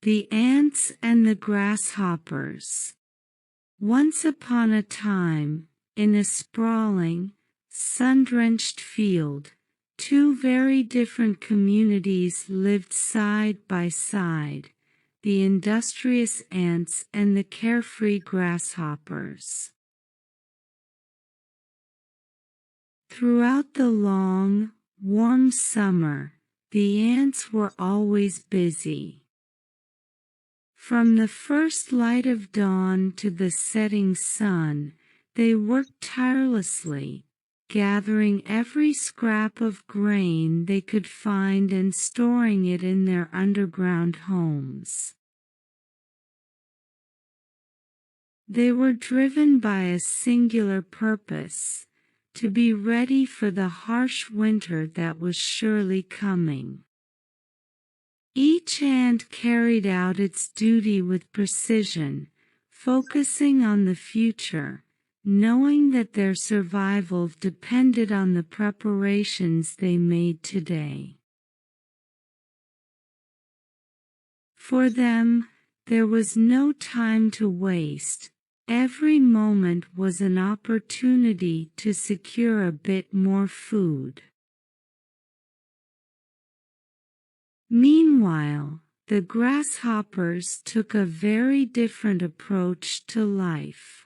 The Ants and the Grasshoppers. Once upon a time, in a sprawling, sun-drenched field, two very different communities lived side by side, the industrious ants and the carefree grasshoppers. Throughout the long, warm summer, the ants were always busy. From the first light of dawn to the setting sun, they worked tirelessly, gathering every scrap of grain they could find and storing it in their underground homes. They were driven by a singular purpose: to be ready for the harsh winter that was surely coming. Each ant carried out its duty with precision, focusing on the future, knowing that their survival depended on the preparations they made today. For them, there was no time to waste. Every moment was an opportunity to secure a bit more food. Meanwhile, the grasshoppers took a very different approach to life.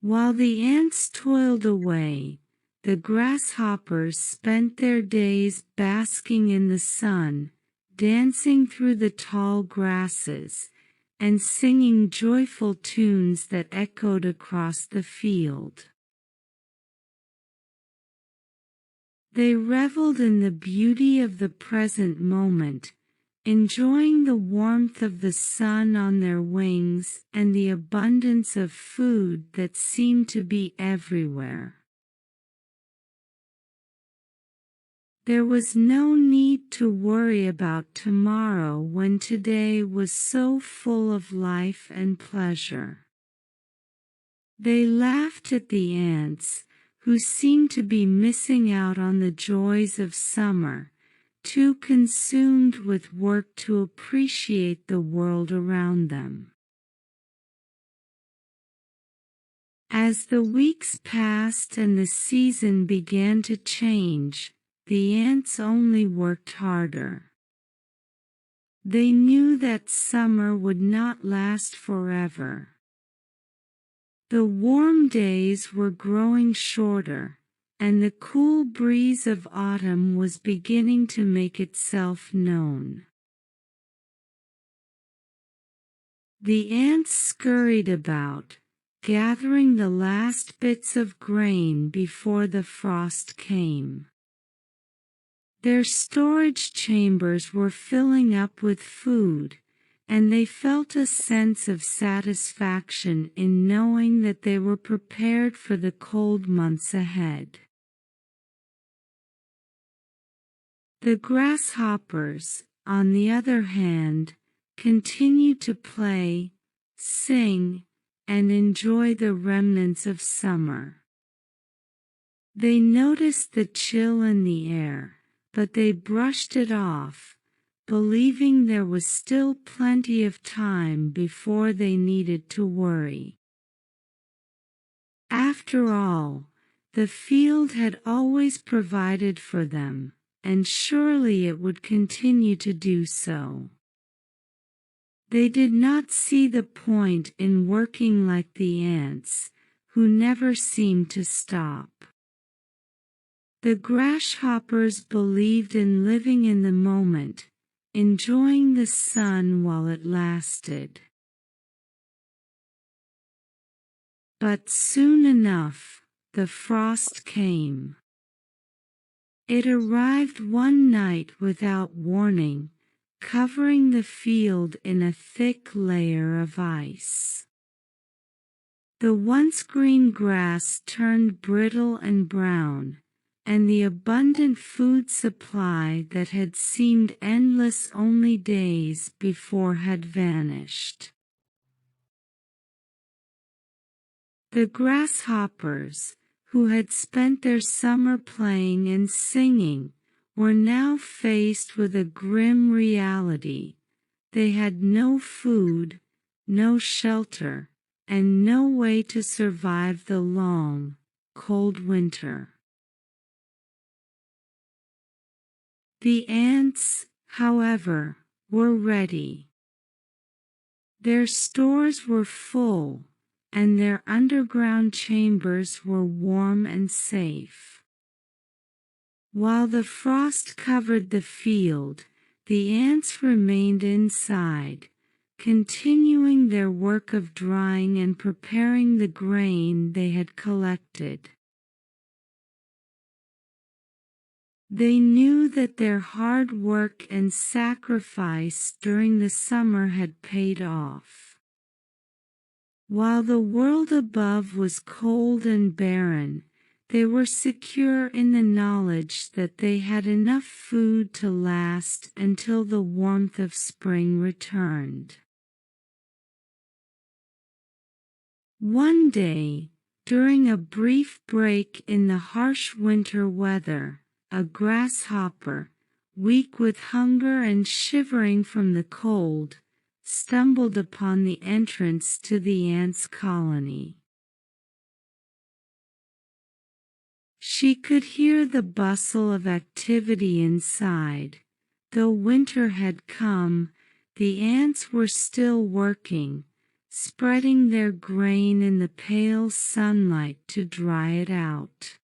While the ants toiled away, the grasshoppers spent their days basking in the sun, dancing through the tall grasses, and singing joyful tunes that echoed across the field. They reveled in the beauty of the present moment, enjoying the warmth of the sun on their wings and the abundance of food that seemed to be everywhere. There was no need to worry about tomorrow when today was so full of life and pleasure. They laughed at the ants, who seemed to be missing out on the joys of summer, too consumed with work to appreciate the world around them. As the weeks passed and the season began to change, the ants only worked harder. They knew that summer would not last forever. The warm days were growing shorter, and the cool breeze of autumn was beginning to make itself known. The ants scurried about, gathering the last bits of grain before the frost came. Their storage chambers were filling up with food, and they felt a sense of satisfaction in knowing that they were prepared for the cold months ahead. The grasshoppers, on the other hand, continued to play, sing, and enjoy the remnants of summer. They noticed the chill in the air, but they brushed it off, believing there was still plenty of time before they needed to worry. After all, the field had always provided for them, and surely it would continue to do so. They did not see the point in working like the ants, who never seemed to stop. The grasshoppers believed in living in the moment, enjoying the sun while it lasted. But soon enough, the frost came. It arrived one night without warning, covering the field in a thick layer of ice. The once green grass turned brittle and brown, and the abundant food supply that had seemed endless only days before had vanished. The grasshoppers, who had spent their summer playing and singing, were now faced with a grim reality. they had no food, no shelter, and no way to survive the long, cold winter. The ants, however, were ready. Their stores were full, and their underground chambers were warm and safe. While the frost covered the field, the ants remained inside, continuing their work of drying and preparing the grain they had collected. They knew that their hard work and sacrifice during the summer had paid off. While the world above was cold and barren, they were secure in the knowledge that they had enough food to last until the warmth of spring returned. One day, during a brief break in the harsh winter weather, a grasshopper, weak with hunger and shivering from the cold, stumbled upon the entrance to the ants' colony. She could hear the bustle of activity inside. Though winter had come, the ants were still working, spreading their grain in the pale sunlight to dry it out.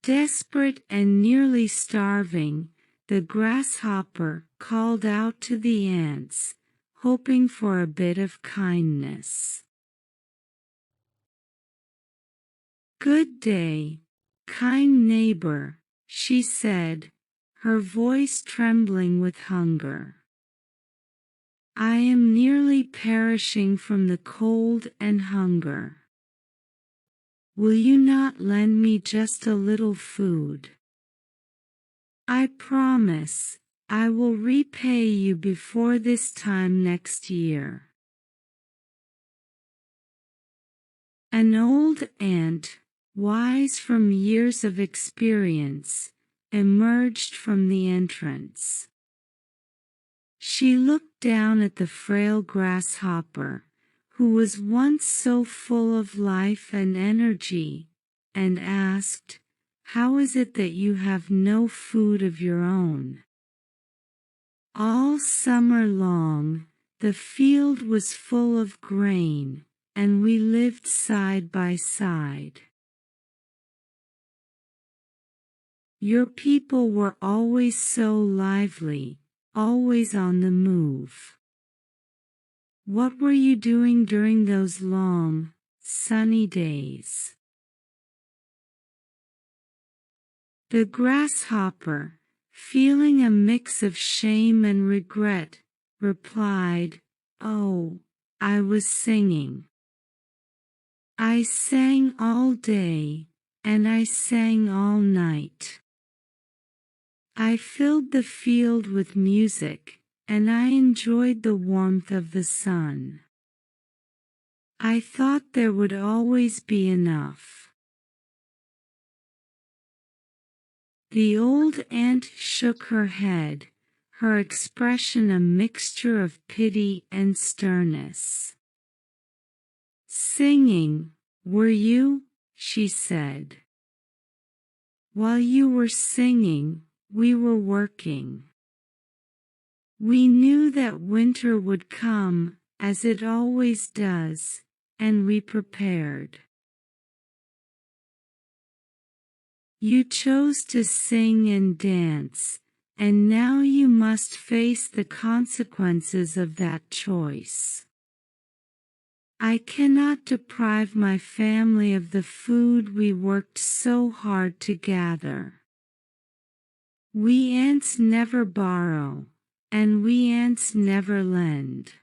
Desperate and nearly starving, the grasshopper called out to the ants, hoping for a bit of kindness. "Good day, kind neighbor," she said, her voice trembling with hunger. "I am nearly perishing from the cold and hunger. Will you not lend me just a little food? I promise I will repay you before this time next year." An old ant, wise from years of experience, emerged from the entrance. She looked down at the frail grasshopper, who was once so full of life and energy, and asked, "How is it that you have no food of your own?" All summer long, the field was full of grain, and we lived side by side. Your people were always so lively, always on the move. What were you doing during those long, sunny days? The grasshopper, feeling a mix of shame and regret, replied, "Oh, I was singing. I sang all day, and I sang all night. I filled the field with music, and I enjoyed the warmth of the sun. I thought there would always be enough." The old ant shook her head, her expression a mixture of pity and sternness. "Singing, were you?" she said. "While you were singing, we were working. We knew that winter would come, as it always does, and we prepared. You chose to sing and dance, and now you must face the consequences of that choice. I cannot deprive my family of the food we worked so hard to gather. We ants never borrow, and we ants never lend.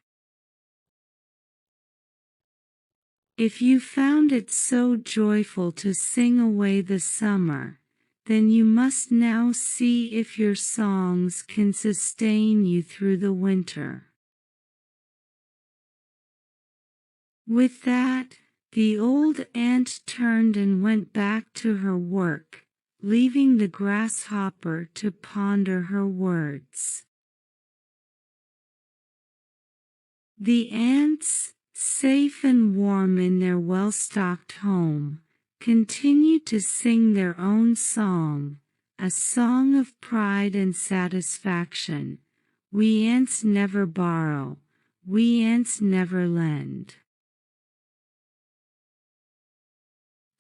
If you found it so joyful to sing away the summer, then you must now see if your songs can sustain you through the winter." With that, the old ant turned and went back to her work, leaving the grasshopper to ponder her words. The ants, safe and warm in their well-stocked home, continue to sing their own song, a song of pride and satisfaction. We ants never borrow, we ants never lend.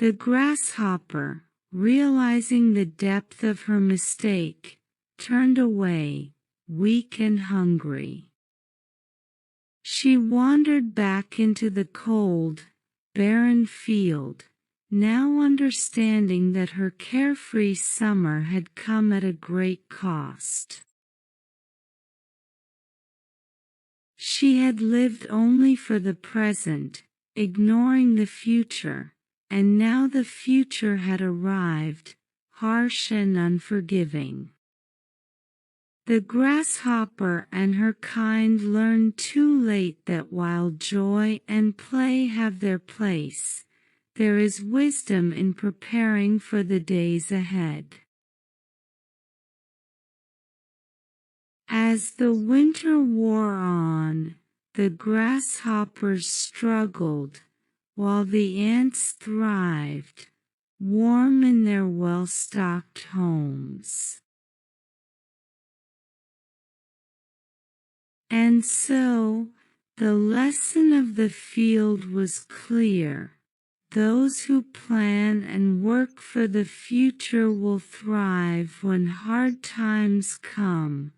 The grasshopper, realizing the depth of her mistake, turned away, weak and hungry. She wandered back into the cold, barren field, now understanding that her carefree summer had come at a great cost. She had lived only for the present, ignoring the future, and now the future had arrived, harsh and unforgiving. The grasshopper and her kind learned too late that while joy and play have their place, there is wisdom in preparing for the days ahead. As the winter wore on, the grasshoppers struggled, while the ants thrived, warm in their well-stocked homes. And so, the lesson of the field was clear. Those who plan and work for the future will thrive when hard times come,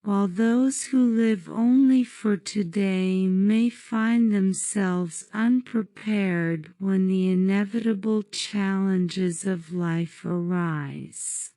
while those who live only for today may find themselves unprepared when the inevitable challenges of life arise.